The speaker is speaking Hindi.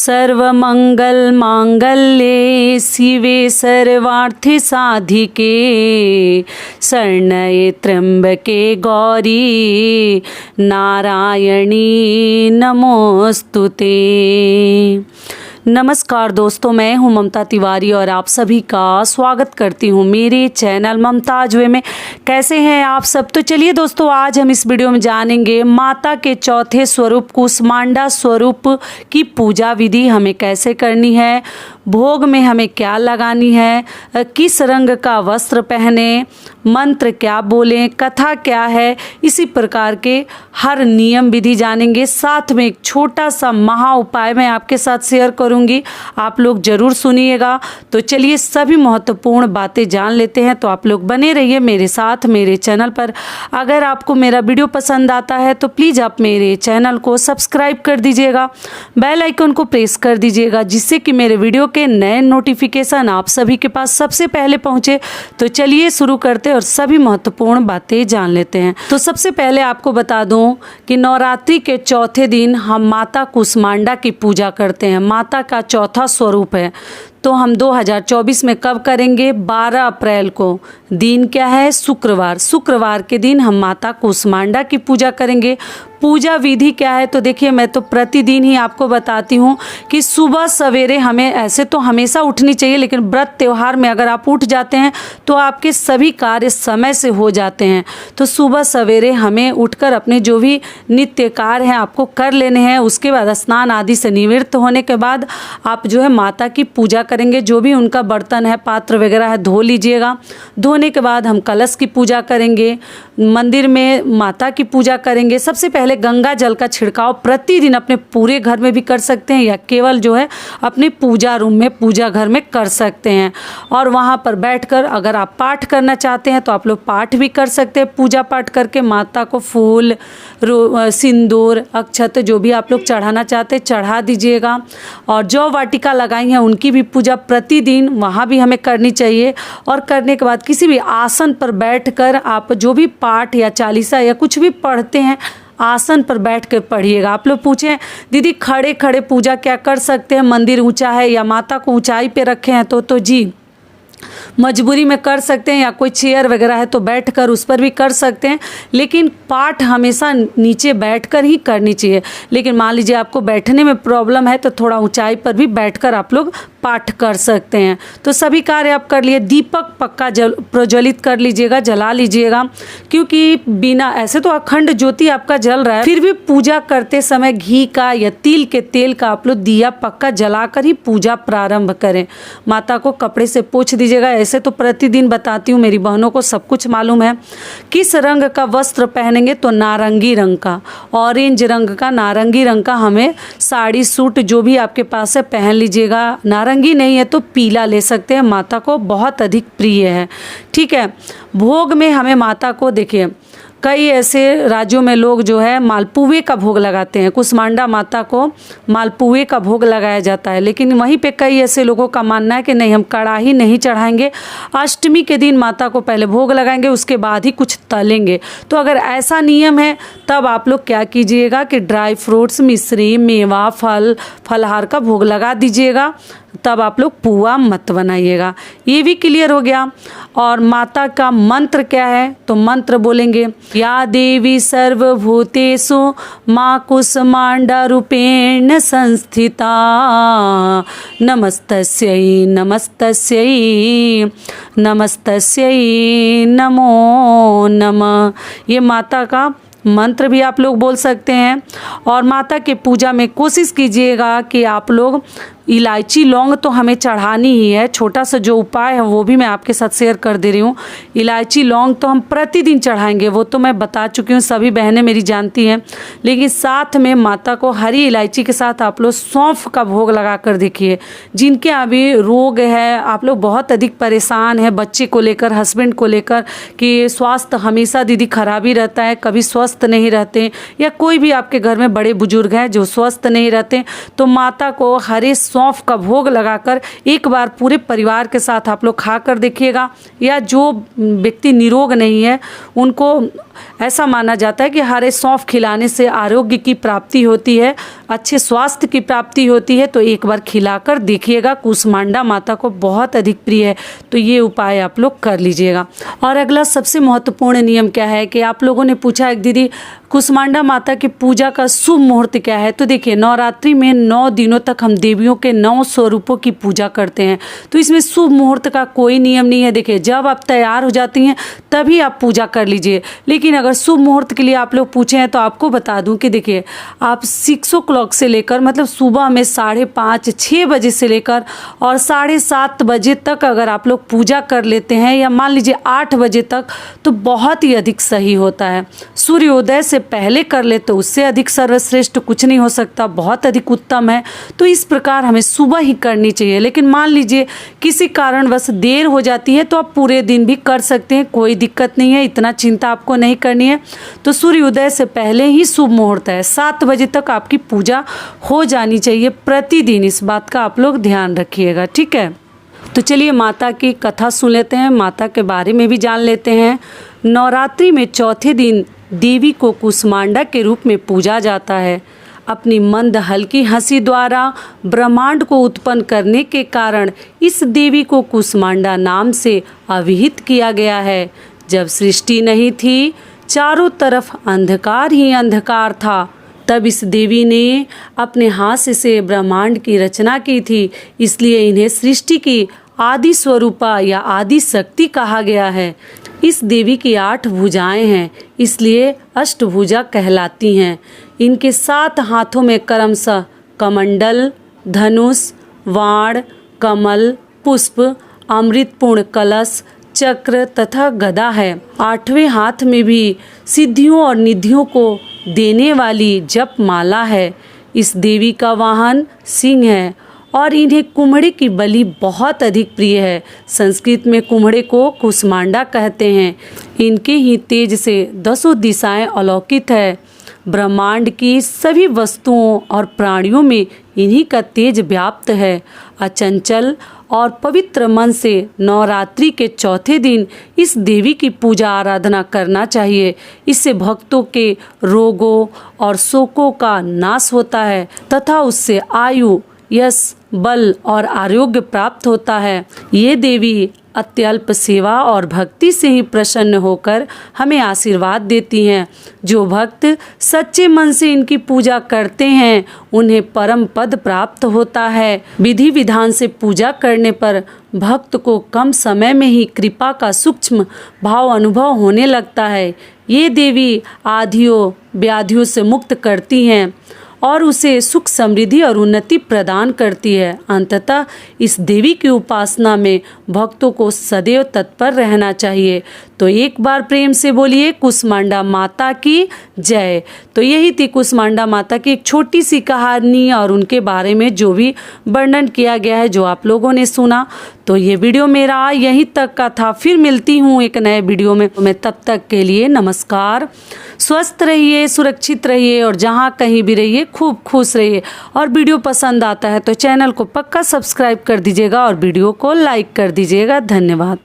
सर्वमंगल मांगल्ये शिवे सर्वार्थ साधिके शरण्ये त्र्यंबके गौरी नारायणी नमोस्तुते। नमस्कार दोस्तों, मैं हूं ममता तिवारी और आप सभी का स्वागत करती हूं मेरे चैनल ममताज वे में। कैसे हैं आप सब? तो चलिए दोस्तों, आज हम इस वीडियो में जानेंगे माता के चौथे स्वरूप कुसमांडा स्वरूप की पूजा विधि हमें कैसे करनी है, भोग में हमें क्या लगानी है, किस रंग का वस्त्र पहने, मंत्र क्या बोलें, कथा क्या है, इसी प्रकार के हर नियम विधि जानेंगे। साथ में एक छोटा सा महा उपाय मैं आपके साथ शेयर करूंगी, आप लोग जरूर सुनिएगा। तो चलिए सभी महत्वपूर्ण बातें जान लेते हैं। तो आप लोग बने रहिए मेरे साथ मेरे चैनल पर। अगर आपको मेरा वीडियो पसंद आता है तो प्लीज़ आप मेरे चैनल को सब्सक्राइब कर दीजिएगा, बेल आइकन को प्रेस कर दीजिएगा, जिससे कि मेरे वीडियो के नए नोटिफिकेशन आप सभी के पास सबसे पहले पहुंचे। तो चलिए शुरू करते हैं और सभी महत्वपूर्ण बातें जान लेते हैं। तो सबसे पहले आपको बता दूं कि नवरात्रि के चौथे दिन हम माता कुसमांडा की पूजा करते हैं। माता का चौथा स्वरूप है। तो हम 2024 में कब करेंगे? 12 अप्रैल को। दिन क्या है? शुक्रवार। शुक्रवार के दिन हम माता कुसमांडा की पूजा करेंगे। पूजा विधि क्या है? तो देखिए, मैं तो प्रतिदिन ही आपको बताती हूँ कि सुबह सवेरे हमें, ऐसे तो हमेशा उठनी चाहिए, लेकिन व्रत त्यौहार में अगर आप उठ जाते हैं तो आपके सभी कार्य समय से हो जाते हैं। तो सुबह सवेरे हमें उठकर अपने जो भी नित्य कार्य हैं आपको कर लेने हैं। उसके बाद स्नान आदि से निवृत्त होने के बाद आप जो है माता की पूजा करेंगे। जो भी उनका बर्तन है, पात्र वगैरह है, धो लीजिएगा। धोने के बाद हम कलश की पूजा करेंगे, मंदिर में माता की पूजा करेंगे। सबसे पहले गंगा जल का छिड़काव प्रतिदिन अपने पूरे घर में भी कर सकते हैं या केवल जो है अपने पूजा रूम में, पूजा घर में कर सकते हैं। और वहाँ पर बैठकर अगर आप पाठ करना चाहते हैं तो आप लोग पाठ भी कर सकते हैं। पूजा पाठ करके माता को फूल, सिंदूर, अक्षत जो भी आप लोग चढ़ाना चाहते हैं चढ़ा दीजिएगा। और जो वाटिका लगाई हैं उनकी भी पूजा प्रतिदिन वहाँ भी हमें करनी चाहिए। और करने के बाद किसी भी आसन पर बैठकर आप जो भी पाठ या चालीसा या कुछ भी पढ़ते हैं आसन पर बैठ कर पढ़िएगा। आप लोग पूछें दीदी खड़े खड़े पूजा क्या कर सकते हैं, मंदिर ऊंचा है या माता को ऊंचाई पे रखे हैं? तो जी मजबूरी में कर सकते हैं, या कोई चेयर वगैरह है तो बैठकर उस पर भी कर सकते हैं। लेकिन पाठ हमेशा नीचे बैठकर ही करनी चाहिए। लेकिन मान लीजिए आपको बैठने में प्रॉब्लम है तो थोड़ा ऊंचाई पर भी बैठकर आप लोग पाठ कर सकते हैं। तो सभी कार्य आप कर लिए। दीपक पक्का प्रज्वलित कर लीजिएगा, जला लीजिएगा, क्योंकि बिना, ऐसे तो अखंड ज्योति आपका जल रहा है, फिर भी पूजा करते समय घी का या तिल के तेल का आप लोग दिया पक्का जलाकर ही पूजा प्रारंभ करें। माता को कपड़े से पोंछ दीजिएगा। ऐसे तो प्रतिदिन बताती हूँ, मेरी बहनों को सब कुछ मालूम है। किस रंग का वस्त्र पहनेंगे? तो नारंगी रंग का, ऑरेंज रंग का, नारंगी रंग का हमें साड़ी सूट जो भी आपके पास है पहन लीजिएगा। नारंगी नहीं है तो पीला ले सकते हैं, माता को बहुत अधिक प्रिय है। ठीक है। भोग में हमें माता को, देखिए कई ऐसे राज्यों में लोग जो है मालपुए का भोग लगाते हैं। कुसमांडा माता को मालपुए का भोग लगाया जाता है, लेकिन वहीं पे कई ऐसे लोगों का मानना है कि नहीं, हम कड़ाही नहीं चढ़ाएंगे, अष्टमी के दिन माता को पहले भोग लगाएंगे, उसके बाद ही कुछ तलेंगे। तो अगर ऐसा नियम है तब आप लोग क्या कीजिएगा कि ड्राई फ्रूट्स, मिश्री, मेवा, फल, फलहार का भोग लगा दीजिएगा। तब आप लोग पुआ मत बनाइएगा। ये भी क्लियर हो गया। और माता का मंत्र क्या है? तो मंत्र बोलेंगे, या देवी सर्वभूतेषु माँ कुसमांडा रूपेण संस्थिता नमस्तस्यै नमस्तस्यै नमस्तस्यै नमो नमः। ये माता का मंत्र भी आप लोग बोल सकते हैं। और माता के पूजा में कोशिश कीजिएगा कि आप लोग इलायची लौंग तो हमें चढ़ानी ही है। छोटा सा जो उपाय है वो भी मैं आपके साथ शेयर कर दे रही हूँ। इलायची लौंग तो हम प्रतिदिन चढ़ाएंगे, वो तो मैं बता चुकी हूँ, सभी बहनें मेरी जानती हैं। लेकिन साथ में माता को हरी इलायची के साथ आप लोग सौंफ का भोग लगा कर देखिए। जिनके अभी रोग है, आप लोग बहुत अधिक परेशान है बच्चे को लेकर, हस्बैंड को लेकर, कि स्वास्थ्य हमेशा दीदी खराबी रहता है, कभी स्वस्थ नहीं रहते, या कोई भी आपके घर में बड़े बुजुर्ग हैं जो स्वस्थ नहीं रहते, तो माता को हरे सौंफ का भोग लगाकर एक बार पूरे परिवार के साथ आप लोग खा कर देखिएगा। या जो व्यक्ति निरोग नहीं है उनको ऐसा माना जाता है कि हरे सौंफ खिलाने से आरोग्य की प्राप्ति होती है। अच्छे स्वास्थ्य की प्राप्ति होती है। तो एक बार खिलाकर देखिएगा, कुसमांडा माता को बहुत अधिक प्रिय है, तो ये उपाय आप लोग कर लीजिएगा। और अगला सबसे महत्वपूर्ण नियम क्या है कि आप लोगों ने पूछा एक दीदी कुसमांडा माता की पूजा का शुभ मुहूर्त क्या है। तो देखिए, नवरात्रि में 9 दिनों तक हम देवियों के 9 स्वरूपों की पूजा करते हैं, तो इसमें शुभ मुहूर्त का कोई नियम नहीं है। देखिए, जब आप तैयार हो जाती हैं तभी आप पूजा कर लीजिए। लेकिन अगर शुभ मुहूर्त के लिए आप लोग पूछे हैं तो आपको बता दूं कि देखिए, आप 6 o'clock से लेकर मतलब सुबह में 5:30 6 बजे से लेकर और 7:30 बजे तक अगर आप लोग पूजा कर लेते हैं, या मान लीजिए 8 बजे तक, तो बहुत ही अधिक सही होता है। सूर्योदय से पहले कर ले तो उससे अधिक सर्वश्रेष्ठ कुछ नहीं हो सकता, बहुत अधिक उत्तम है। तो इस प्रकार हमें सुबह ही करनी चाहिए। लेकिन मान लीजिए किसी कारणवश देर हो जाती है तो आप पूरे दिन भी कर सकते हैं, कोई दिक्कत नहीं है, इतना चिंता आपको नहीं करनी है। तो सूर्योदय से पहले ही शुभ मुहूर्त है, 7 बजे तक आपकी पूजा हो जानी चाहिए प्रतिदिन। इस बात का आप लोग ध्यान रखिएगा, ठीक है। तो चलिए माता की कथा सुन लेते हैं, माता के बारे में भी जान लेते हैं। नवरात्रि में चौथे दिन देवी को कुसमांडा के रूप में पूजा जाता है। अपनी मंद हल्की हंसी द्वारा ब्रह्मांड को उत्पन्न करने के कारण इस देवी को कुसमांडा नाम से अभिहित किया गया है। जब सृष्टि नहीं थी, चारों तरफ अंधकार ही अंधकार था, तब इस देवी ने अपने हाथ से ब्रह्मांड की रचना की थी। इसलिए इन्हें सृष्टि की आदि स्वरूपा या आदि शक्ति कहा गया है। इस देवी की 8 भुजाएं हैं, इसलिए अष्टभुजा कहलाती हैं। इनके 7 हाथों में क्रमशः कमंडल, धनुष, वाण, कमल, पुष्प, अमृतपूर्ण कलश, चक्र तथा गदा है। 8वें हाथ में भी सिद्धियों और निधियों को देने वाली जप माला है। इस देवी का वाहन सिंह है और इन्हें कुम्हड़े की बलि बहुत अधिक प्रिय है। संस्कृत में कुम्हड़े को कुसमांडा कहते हैं। इनके ही तेज से 10 दिशाएं अलौकित है। ब्रह्मांड की सभी वस्तुओं और प्राणियों में इन्हीं का तेज व्याप्त है। अचंचल और पवित्र मन से नवरात्रि के चौथे दिन इस देवी की पूजा आराधना करना चाहिए। इससे भक्तों के रोगों और शोकों का नाश होता है तथा उससे आयु, यश, बल और आरोग्य प्राप्त होता है। ये देवी अत्यल्प सेवा और भक्ति से ही प्रसन्न होकर हमें आशीर्वाद देती हैं। जो भक्त सच्चे मन से इनकी पूजा करते हैं उन्हें परम पद प्राप्त होता है। विधि विधान से पूजा करने पर भक्त को कम समय में ही कृपा का सूक्ष्म भाव अनुभव होने लगता है। ये देवी आधियों व्याधियों से मुक्त करती हैं और उसे सुख, समृद्धि और उन्नति प्रदान करती है। अंततः इस देवी की उपासना में भक्तों को सदैव तत्पर रहना चाहिए। तो एक बार प्रेम से बोलिए कुसमांडा माता की जय। तो यही थी कुसमांडा माता की एक छोटी सी कहानी और उनके बारे में जो भी वर्णन किया गया है, जो आप लोगों ने सुना। तो ये वीडियो मेरा यहीं तक का था। फिर मिलती हूँ एक नए वीडियो में। तब तक के लिए नमस्कार। स्वस्थ रहिए, सुरक्षित रहिए और जहाँ कहीं भी रहिए खूब खुश रहिए। और वीडियो पसंद आता है तो चैनल को पक्का सब्सक्राइब कर दीजिएगा और वीडियो को लाइक कर दीजिएगा। धन्यवाद।